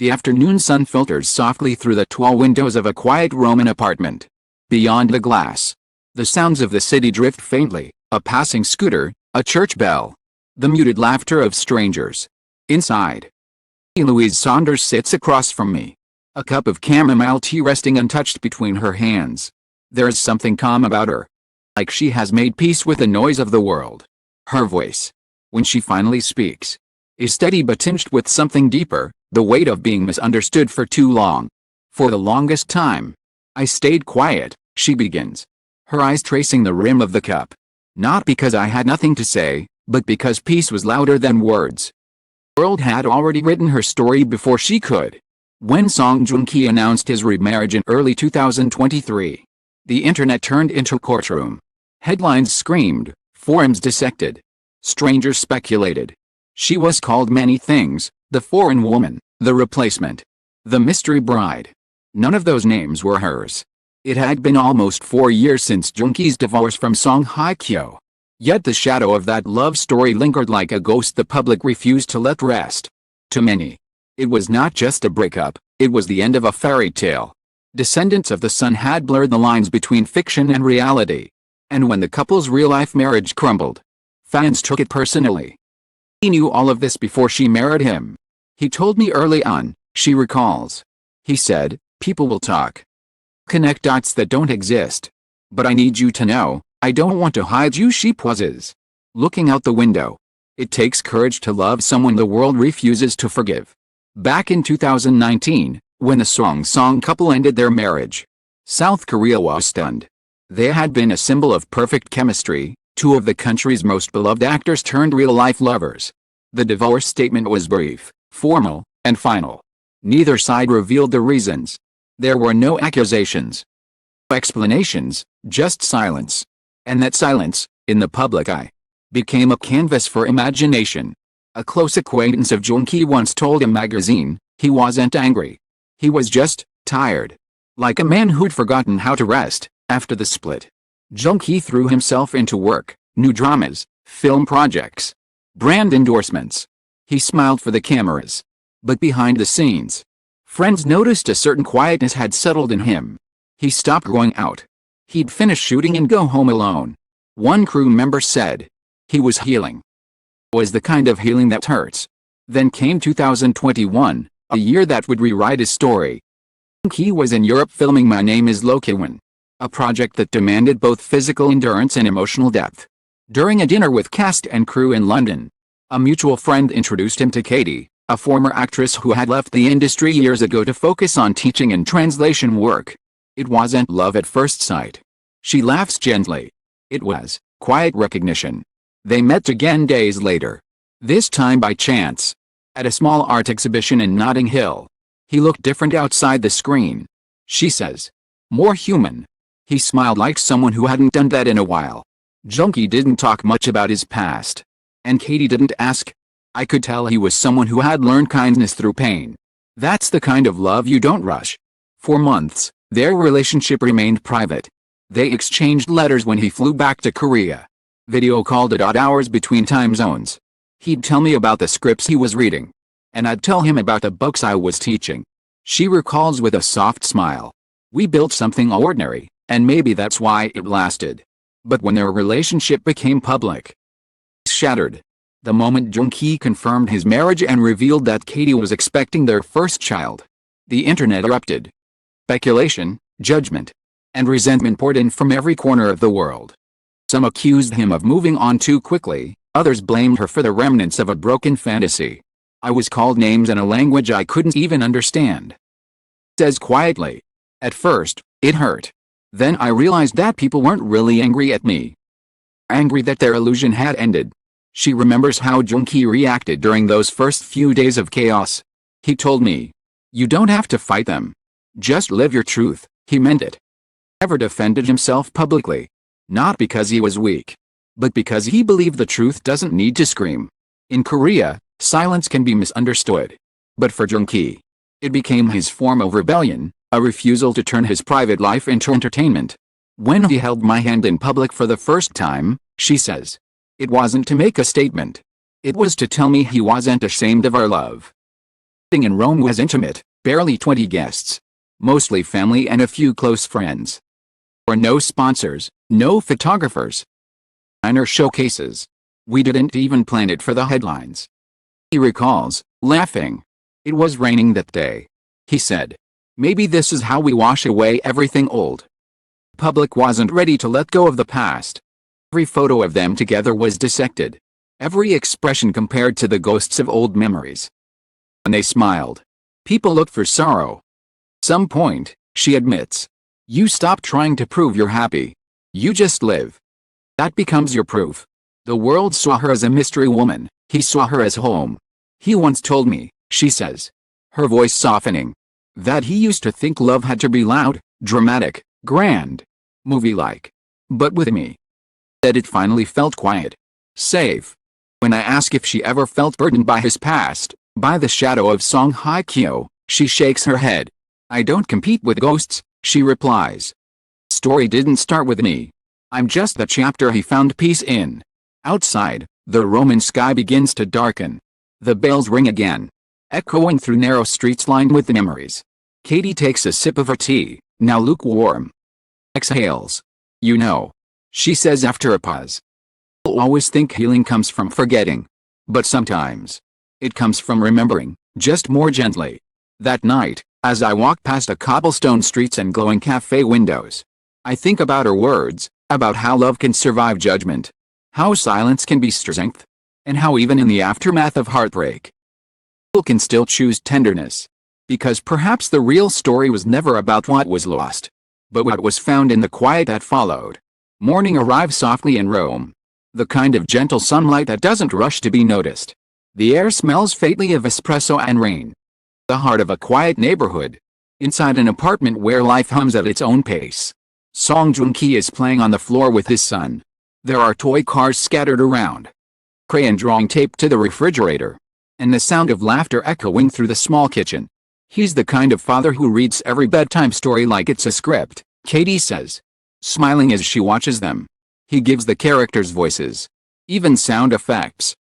The afternoon sun filters softly through the tall windows of a quiet Roman apartment. Beyond the glass, the sounds of the city drift faintly, a passing scooter, a church bell, the muted laughter of strangers. Inside, Louise Saunders sits across from me, a cup of chamomile tea resting untouched between her hands. There is something calm about her, like she has made peace with the noise of the world. Her voice, when she finally speaks, is steady but tinged with something deeper, the weight of being misunderstood for too long. For the longest time, I stayed quiet, she begins, her eyes tracing the rim of the cup. Not because I had nothing to say, but because peace was louder than words. The world had already written her story before she could. When Song Joong-ki announced his remarriage in early 2023, the internet turned into a courtroom. Headlines screamed, forums dissected, strangers speculated. She was called many things: the foreign woman, the replacement, the mystery bride. None of those names were hers. It had been almost 4 years since Joong-ki's divorce from Song Hye Kyo. Yet the shadow of that love story lingered like a ghost the public refused to let rest. To many, it was not just a breakup, it was the end of a fairy tale. Descendants of the Sun had blurred the lines between fiction and reality. And when the couple's real-life marriage crumbled, fans took it personally. He knew all of this before she married him. He told me early on, she recalls. He said, "People will talk. Connect dots that don't exist. But I need you to know, I don't want to hide you." She pauses, looking out the window. It takes courage to love someone the world refuses to forgive. Back in 2019, when the Song couple ended their marriage, South Korea was stunned. They had been a symbol of perfect chemistry, two of the country's most beloved actors turned real-life lovers. The divorce statement was brief, formal, and final. Neither side revealed the reasons. There were no accusations, no explanations, just silence. And that silence, in the public eye, became a canvas for imagination. A close acquaintance of Joong-ki once told a magazine, he wasn't angry. He was just tired. Like a man who'd forgotten how to rest. After the split, Joong-ki threw himself into work, new dramas, film projects, brand endorsements. He smiled for the cameras. But behind the scenes, friends noticed a certain quietness had settled in him. He stopped going out. He'd finish shooting and go home alone. One crew member said, he was healing. It was the kind of healing that hurts. Then came 2021, a year that would rewrite his story. Joong-ki was in Europe filming My Name is Lokiwon, a project that demanded both physical endurance and emotional depth. During a dinner with cast and crew in London, a mutual friend introduced him to Katie, a former actress who had left the industry years ago to focus on teaching and translation work. It wasn't love at first sight. She laughs gently. It was quiet recognition. They met again days later. This time by chance. At a small art exhibition in Notting Hill. He looked different outside the screen. She says. More human. He smiled like someone who hadn't done that in a while. Joong-ki didn't talk much about his past. And Katie didn't ask. I could tell he was someone who had learned kindness through pain. That's the kind of love you don't rush. For months, their relationship remained private. They exchanged letters when he flew back to Korea. Video called at odd hours between time zones. He'd tell me about the scripts he was reading. And I'd tell him about the books I was teaching. She recalls with a soft smile. We built something ordinary, and maybe that's why it lasted. But when their relationship became public, it shattered. The moment Joong-ki confirmed his marriage and revealed that Katie was expecting their first child, the internet erupted. Speculation, judgment, and resentment poured in from every corner of the world. Some accused him of moving on too quickly, others blamed her for the remnants of a broken fantasy. I was called names in a language I couldn't even understand. Says quietly. At first, it hurt. Then I realized that people weren't really angry at me. Angry that their illusion had ended. She remembers how Joong-ki reacted during those first few days of chaos. He told me, you don't have to fight them. Just live your truth. He meant it. Never defended himself publicly. Not because he was weak, but because he believed the truth doesn't need to scream. In Korea, silence can be misunderstood. But for Joong-ki, it became his form of rebellion, a refusal to turn his private life into entertainment. When he held my hand in public for the first time, she says, it wasn't to make a statement. It was to tell me he wasn't ashamed of our love. In Rome was intimate, barely 20 guests. Mostly family and a few close friends. Or no sponsors, no photographers. Minor showcases. We didn't even plan it for the headlines. He recalls, laughing. It was raining that day. He said, maybe this is how we wash away everything old. Public wasn't ready to let go of the past. Every photo of them together was dissected. Every expression compared to the ghosts of old memories. When they smiled, people looked for sorrow. Some point, she admits. You stop trying to prove you're happy. You just live. That becomes your proof. The world saw her as a mystery woman, he saw her as home. He once told me, she says, her voice softening, that he used to think love had to be loud, dramatic, grand, movie-like. But with me, that it finally felt quiet, safe. When I ask if she ever felt burdened by his past, by the shadow of song Hye Kyo, she shakes her head. I don't compete with ghosts, she replies. Story didn't start with me. I'm just the chapter he found peace in. Outside, the Roman sky begins to darken. The bells ring again, echoing through narrow streets lined with memories. Katie takes a sip of her tea, now lukewarm. Exhales. You know, she says after a pause. People always think healing comes from forgetting. But sometimes, it comes from remembering, just more gently. That night, as I walk past the cobblestone streets and glowing cafe windows, I think about her words, about how love can survive judgment, how silence can be strength, and how even in the aftermath of heartbreak, people can still choose tenderness. Because perhaps the real story was never about what was lost, but what was found in the quiet that followed. Morning arrives softly in Rome. The kind of gentle sunlight that doesn't rush to be noticed. The air smells faintly of espresso and rain. The heart of a quiet neighborhood. Inside an apartment where life hums at its own pace. Joong is playing on the floor with his son. There are toy cars scattered around. Crayon drawing taped to the refrigerator. And the sound of laughter echoing through the small kitchen. He's the kind of father who reads every bedtime story like it's a script, Katie says, smiling as she watches them. He gives the characters voices. Even sound effects.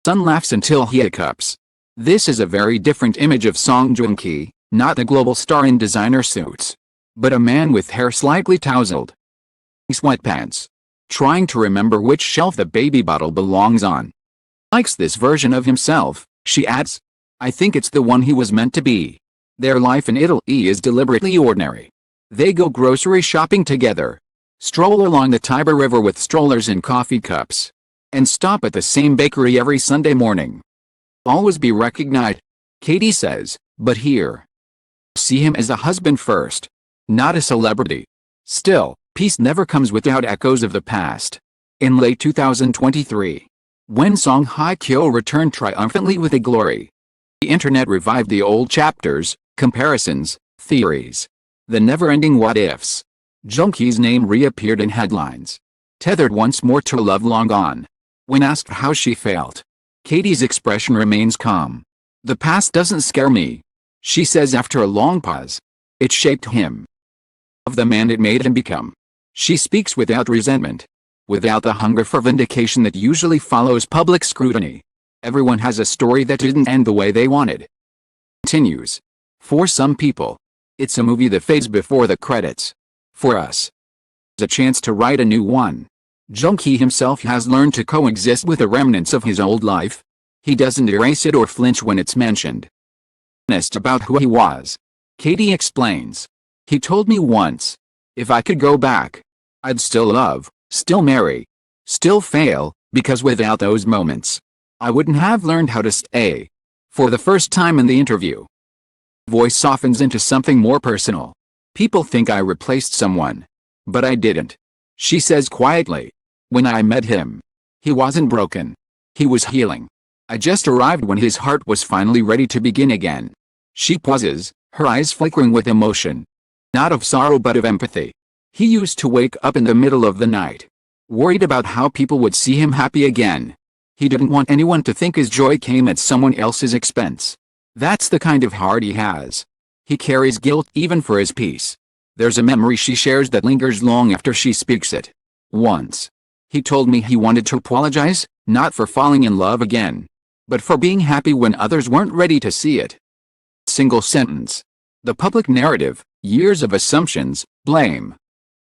Son laughs until he hiccups. This is a very different image of Joong, not the global star in designer suits, but a man with hair slightly tousled. Sweatpants. Trying to remember which shelf the baby bottle belongs on. Likes this version of himself, she adds. I think it's the one he was meant to be. Their life in Italy is deliberately ordinary. They go grocery shopping together. Stroll along the Tiber River with strollers and coffee cups. And stop at the same bakery every Sunday morning. Always be recognized, Katie says, but here. See him as a husband first. Not a celebrity. Still, peace never comes without echoes of the past. In late 2023, when song Hye Kyo returned triumphantly with a glory, the internet revived the old chapters, comparisons, theories. The never-ending what-ifs. Joong's name reappeared in headlines. Tethered once more to a love long gone. When asked how she felt, Katie's expression remains calm. The past doesn't scare me, she says after a long pause. It shaped him. Of the man it made him become. She speaks without resentment. Without the hunger for vindication that usually follows public scrutiny. Everyone has a story that didn't end the way they wanted. Continues. For some people, it's a movie that fades before the credits. For us, it's a chance to write a new one. Joong himself has learned to coexist with the remnants of his old life. He doesn't erase it or flinch when it's mentioned. Honest about who he was, Katie explains. He told me once, if I could go back, I'd still love, still marry, still fail, because without those moments, I wouldn't have learned how to stay. For the first time in the interview, voice softens into something more personal. People think I replaced someone. But I didn't. She says quietly. When I met him, he wasn't broken. He was healing. I just arrived when his heart was finally ready to begin again. She pauses, her eyes flickering with emotion. Not of sorrow but of empathy. He used to wake up in the middle of the night, worried about how people would see him happy again. He didn't want anyone to think his joy came at someone else's expense. That's the kind of heart he has. He carries guilt even for his peace. There's a memory she shares that lingers long after she speaks it. Once, he told me he wanted to apologize, not for falling in love again, but for being happy when others weren't ready to see it. single sentence. The public narrative, years of assumptions, blame,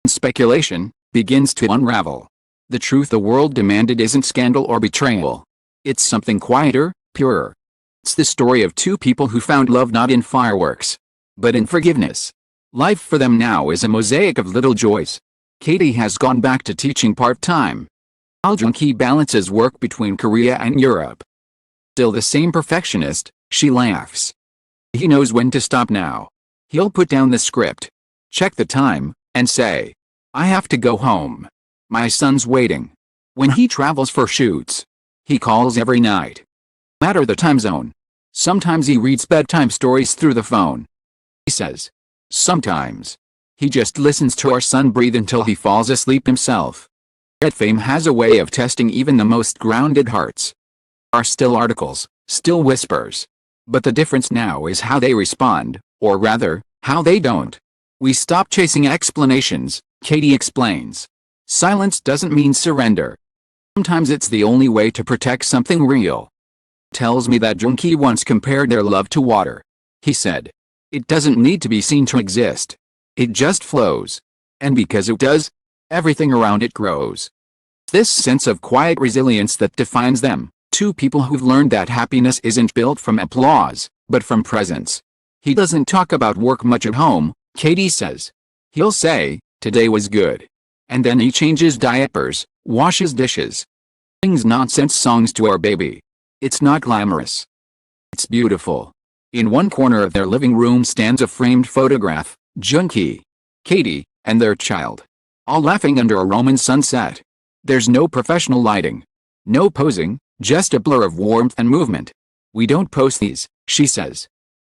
and speculation, begins to unravel. The truth the world demanded isn't scandal or betrayal. It's something quieter, purer. It's the story of two people who found love not in fireworks, but in forgiveness. Life for them now is a mosaic of little joys. Katie has gone back to teaching part-time, while Joong balances work between Korea and Europe. Still the same perfectionist, she laughs. He knows when to stop now. He'll put down the script, check the time, and say, "I have to go home. My son's waiting." When he travels for shoots, he calls every night. No matter the time zone. Sometimes he reads bedtime stories through the phone. He says, sometimes he just listens to our son breathe until he falls asleep himself. Yet fame has a way of testing even the most grounded hearts. There are still articles, still whispers. But the difference now is how they respond, or rather, how they don't. We stop chasing explanations, Katie explains. Silence doesn't mean surrender. Sometimes it's the only way to protect something real. Tells me that Joong once compared their love to water. He said, "It doesn't need to be seen to exist. It just flows. And because it does, everything around it grows." This sense of quiet resilience that defines them, two people who've learned that happiness isn't built from applause, but from presence. He doesn't talk about work much at home, Katie says. He'll say, "Today was good." And then he changes diapers, washes dishes, sings nonsense songs to our baby. It's not glamorous. It's beautiful. In one corner of their living room stands a framed photograph, Joong, Katie, and their child, all laughing under a Roman sunset. There's no professional lighting, no posing, just a blur of warmth and movement. "We don't post these," she says.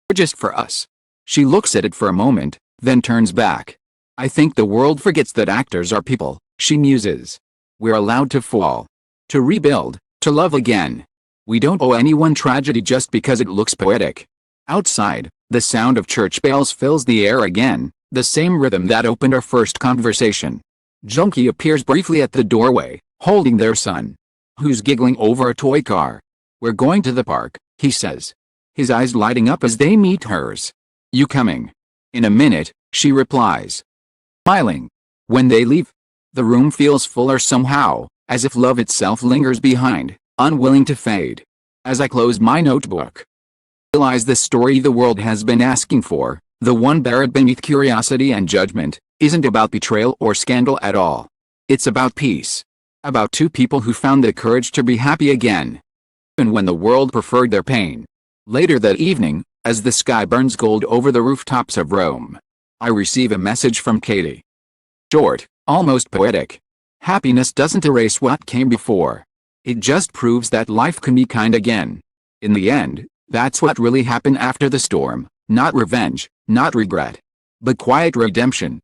"They're just for us." She looks at it for a moment, then turns back. "I think the world forgets that actors are people," she muses. "We're allowed to fall, to rebuild, to love again. We don't owe anyone tragedy just because it looks poetic." Outside, the sound of church bells fills the air again, the same rhythm that opened our first conversation. Joong appears briefly at the doorway, holding their son, who's giggling over a toy car. "We're going to the park," he says, his eyes lighting up as they meet hers. "You coming?" "In a minute," she replies, smiling. When they leave, the room feels fuller somehow, as if love itself lingers behind, unwilling to fade. As I close my notebook, I realize the story the world has been asking for, the one buried beneath curiosity and judgment, isn't about betrayal or scandal at all. It's about peace. About two people who found the courage to be happy again, even when the world preferred their pain. Later that evening, as the sky burns gold over the rooftops of Rome, I receive a message from Katie. Short, almost poetic. Happiness doesn't erase what came before. It just proves that life can be kind again. In the end, that's what really happened after the storm. Not revenge, not regret, but quiet redemption.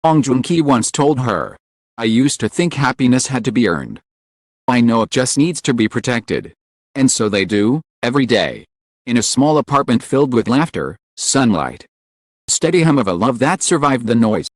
Joong once told her, "I used to think happiness had to be earned. I know it just needs to be protected." And so they do, every day. In a small apartment filled with laughter, sunlight, steady hum of a love that survived the noise.